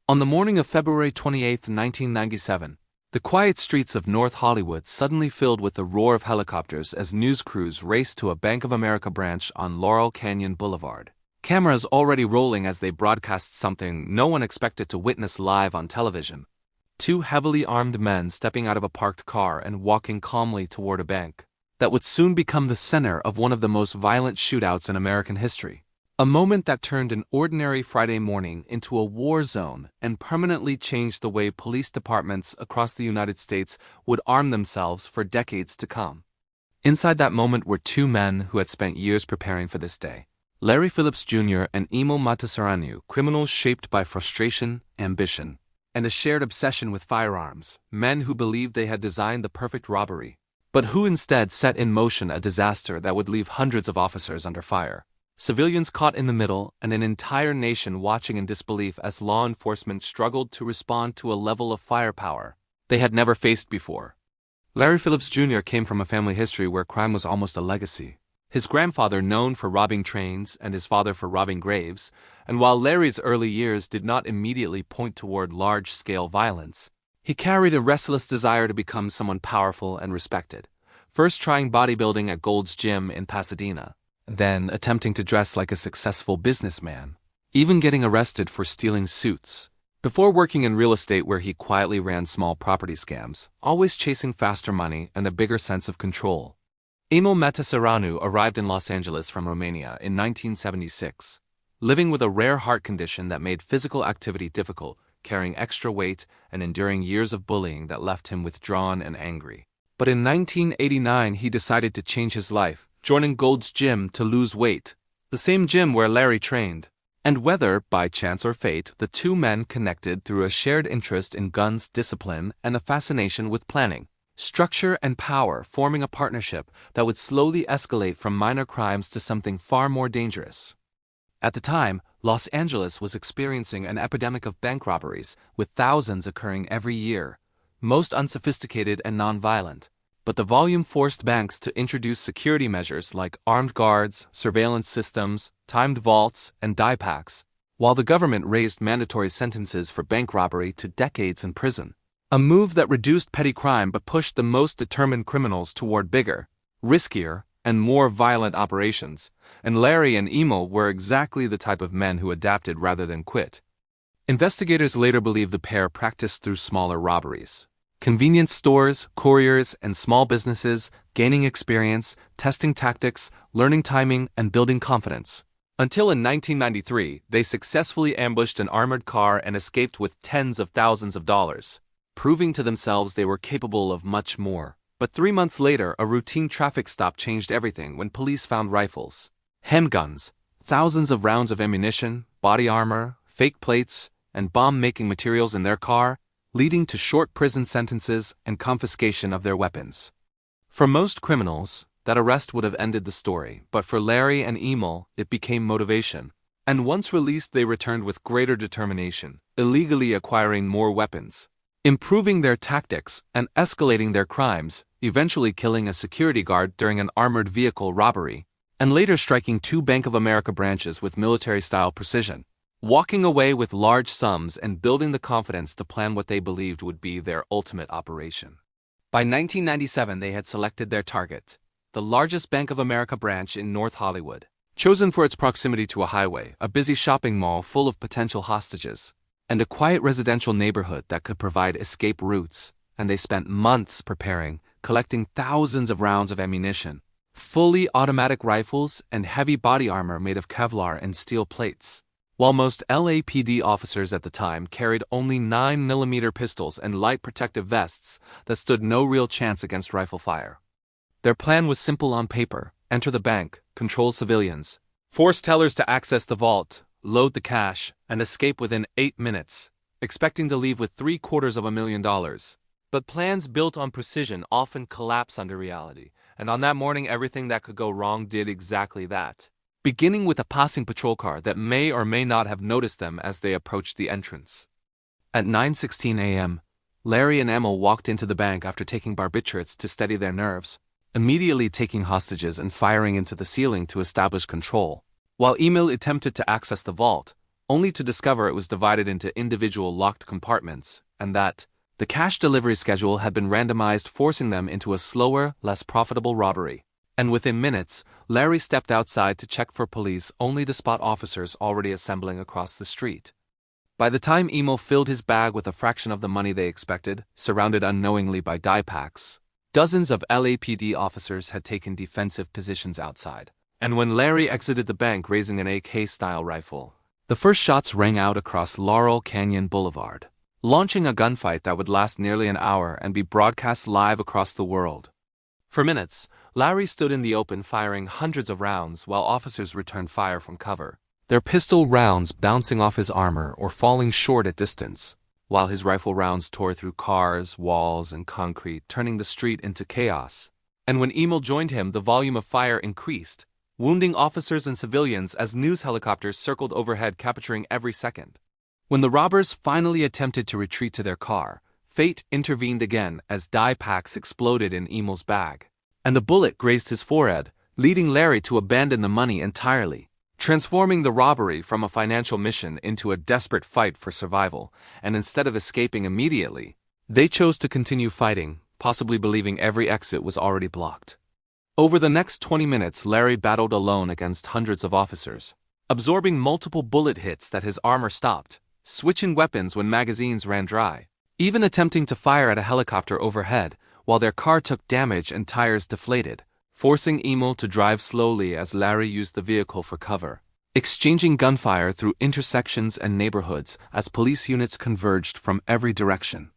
On the morning of February 28, 1997, the quiet streets of North Hollywood suddenly filled with the roar of helicopters as news crews raced to a Bank of America branch on Laurel Canyon Boulevard. Cameras already rolling as they broadcast something no one expected to witness live on television. Two heavily armed men stepping out of a parked car and walking calmly toward a bank that would soon become the center of one of the most violent shootouts in American history. A moment that turned an ordinary Friday morning into a war zone and permanently changed the way police departments across the United States would arm themselves for decades to come. Inside that moment were two men who had spent years preparing for this day. Larry Phillips Jr. and Emil Matasaranu, criminals shaped by frustration, ambition, and a shared obsession with firearms, men who believed they had designed the perfect robbery, but who instead set in motion a disaster that would leave hundreds of officers under fire. Civilians caught in the middle, and an entire nation watching in disbelief as law enforcement struggled to respond to a level of firepower they had never faced before. Larry Phillips Jr. came from a family history where crime was almost a legacy. His grandfather known for robbing trains and his father for robbing graves, and while Larry's early years did not immediately point toward large-scale violence, he carried a restless desire to become someone powerful and respected, first trying bodybuilding at Gold's Gym in Pasadena, then attempting to dress like a successful businessman, even getting arrested for stealing suits, before working in real estate where he quietly ran small property scams, always chasing faster money and a bigger sense of control. Emil Matasaranu arrived in Los Angeles from Romania in 1976, living with a rare heart condition that made physical activity difficult, carrying extra weight and enduring years of bullying that left him withdrawn and angry. But in 1989 he decided to change his life, joining Gold's Gym to lose weight, the same gym where Larry trained. And whether, by chance or fate, the two men connected through a shared interest in guns, discipline, and a fascination with planning, structure, and power, forming a partnership that would slowly escalate from minor crimes to something far more dangerous. At the time, Los Angeles was experiencing an epidemic of bank robberies, with thousands occurring every year, most unsophisticated and nonviolent. But the volume forced banks to introduce security measures like armed guards, surveillance systems, timed vaults, and die packs, while the government raised mandatory sentences for bank robbery to decades in prison. A move that reduced petty crime but pushed the most determined criminals toward bigger, riskier, and more violent operations, and Larry and Emil were exactly the type of men who adapted rather than quit. Investigators later believe the pair practiced through smaller robberies. Convenience stores, couriers, and small businesses, gaining experience, testing tactics, learning timing, and building confidence. Until in 1993, they successfully ambushed an armored car and escaped with tens of thousands of dollars, proving to themselves they were capable of much more. But 3 months later, a routine traffic stop changed everything when police found rifles, handguns, thousands of rounds of ammunition, body armor, fake plates, and bomb-making materials in their car, leading to short prison sentences and confiscation of their weapons. For most criminals, that arrest would have ended the story, but for Larry and Emil, it became motivation. And once released, they returned with greater determination, illegally acquiring more weapons, improving their tactics, and escalating their crimes, eventually killing a security guard during an armored vehicle robbery, and later striking 2 Bank of America branches with military-style precision, walking away with large sums and building the confidence to plan what they believed would be their ultimate operation. By 1997, they had selected their target, the largest Bank of America branch in North Hollywood, chosen for its proximity to a highway, a busy shopping mall full of potential hostages, and a quiet residential neighborhood that could provide escape routes. And they spent months preparing, collecting thousands of rounds of ammunition, fully automatic rifles, and heavy body armor made of Kevlar and steel plates. While most LAPD officers at the time carried only 9mm pistols and light protective vests that stood no real chance against rifle fire. Their plan was simple on paper: enter the bank, control civilians, force tellers to access the vault, load the cash, and escape within 8 minutes, expecting to leave with $750,000. But plans built on precision often collapse under reality, and on that morning everything that could go wrong did exactly that. Beginning with a passing patrol car that may or may not have noticed them as they approached the entrance. At 9:16 a.m., Larry and Emil walked into the bank after taking barbiturates to steady their nerves, immediately taking hostages and firing into the ceiling to establish control. While Emil attempted to access the vault, only to discover it was divided into individual locked compartments, and that the cash delivery schedule had been randomized, forcing them into a slower, less profitable robbery. And within minutes, Larry stepped outside to check for police, only to spot officers already assembling across the street. By the time Emo filled his bag with a fraction of the money they expected, surrounded unknowingly by die packs, dozens of LAPD officers had taken defensive positions outside. And when Larry exited the bank raising an AK-style rifle, the first shots rang out across Laurel Canyon Boulevard, launching a gunfight that would last nearly an hour and be broadcast live across the world. For minutes, Larry stood in the open firing hundreds of rounds while officers returned fire from cover, their pistol rounds bouncing off his armor or falling short at distance, while his rifle rounds tore through cars, walls, and concrete, turning the street into chaos. And when Emil joined him, the volume of fire increased, wounding officers and civilians as news helicopters circled overhead, capturing every second. When the robbers finally attempted to retreat to their car, fate intervened again as die packs exploded in Emil's bag, and a bullet grazed his forehead, leading Larry to abandon the money entirely, transforming the robbery from a financial mission into a desperate fight for survival. And instead of escaping immediately, they chose to continue fighting, possibly believing every exit was already blocked. Over the next 20 minutes, Larry battled alone against hundreds of officers, absorbing multiple bullet hits that his armor stopped, switching weapons when magazines ran dry, even attempting to fire at a helicopter overhead while their car took damage and tires deflated, forcing Emil to drive slowly as Larry used the vehicle for cover, exchanging gunfire through intersections and neighborhoods as police units converged from every direction.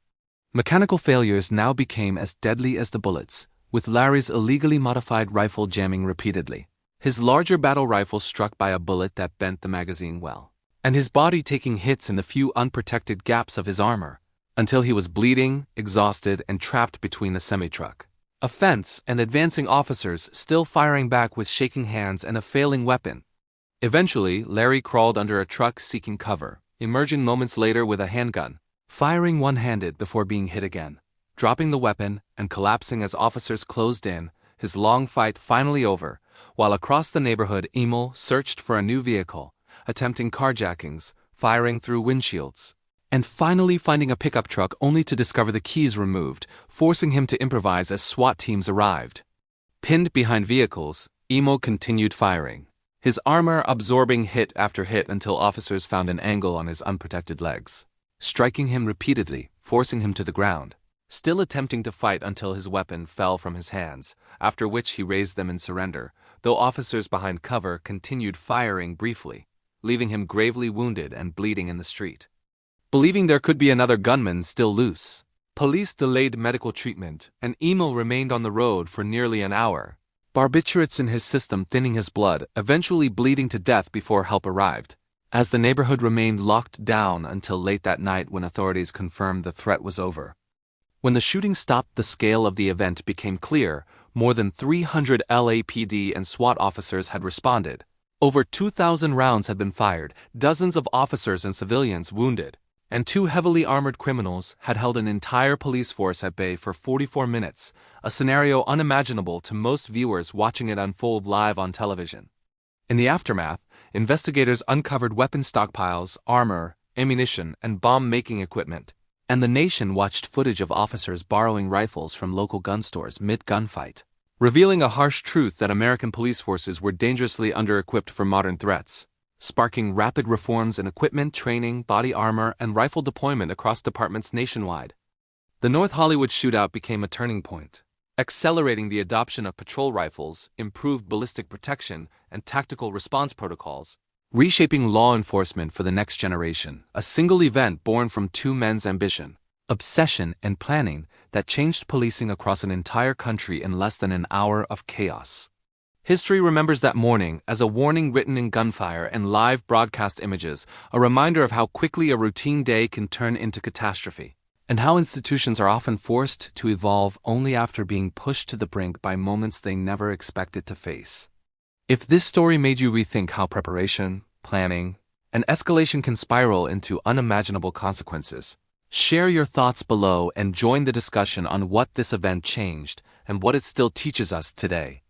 Mechanical failures now became as deadly as the bullets, with Larry's illegally modified rifle jamming repeatedly, his larger battle rifle struck by a bullet that bent the magazine well, and his body taking hits in the few unprotected gaps of his armor, until he was bleeding, exhausted, and trapped between a semi-truck, a fence, and advancing officers still firing back with shaking hands and a failing weapon. Eventually, Larry crawled under a truck seeking cover, emerging moments later with a handgun, firing one-handed before being hit again, dropping the weapon and collapsing as officers closed in, his long fight finally over, while across the neighborhood Emil searched for a new vehicle, attempting carjackings, firing through windshields, and finally finding a pickup truck only to discover the keys removed, forcing him to improvise as SWAT teams arrived. Pinned behind vehicles, Emil continued firing, his armor absorbing hit after hit until officers found an angle on his unprotected legs, striking him repeatedly, forcing him to the ground, still attempting to fight until his weapon fell from his hands, after which he raised them in surrender, though officers behind cover continued firing briefly, leaving him gravely wounded and bleeding in the street. Believing there could be another gunman still loose, police delayed medical treatment, and Emil remained on the road for nearly an hour, barbiturates in his system thinning his blood, eventually bleeding to death before help arrived, as the neighborhood remained locked down until late that night when authorities confirmed the threat was over. When the shooting stopped, the scale of the event became clear. More than 300 LAPD and SWAT officers had responded. Over 2,000 rounds had been fired, dozens of officers and civilians wounded, and 2 heavily armored criminals had held an entire police force at bay for 44 minutes, a scenario unimaginable to most viewers watching it unfold live on television. In the aftermath, investigators uncovered weapon stockpiles, armor, ammunition, and bomb-making equipment, and the nation watched footage of officers borrowing rifles from local gun stores mid-gunfight, revealing a harsh truth that American police forces were dangerously under-equipped for modern threats, sparking rapid reforms in equipment, training, body armor, and rifle deployment across departments nationwide. The North Hollywood shootout became a turning point, accelerating the adoption of patrol rifles, improved ballistic protection, and tactical response protocols, reshaping law enforcement for the next generation, a single event born from 2 men's ambition, obsession, and planning that changed policing across an entire country in less than an hour of chaos. History remembers that morning as a warning written in gunfire and live broadcast images, a reminder of how quickly a routine day can turn into catastrophe, and how institutions are often forced to evolve only after being pushed to the brink by moments they never expected to face. If this story made you rethink how preparation, planning, and escalation can spiral into unimaginable consequences, share your thoughts below and join the discussion on what this event changed and what it still teaches us today.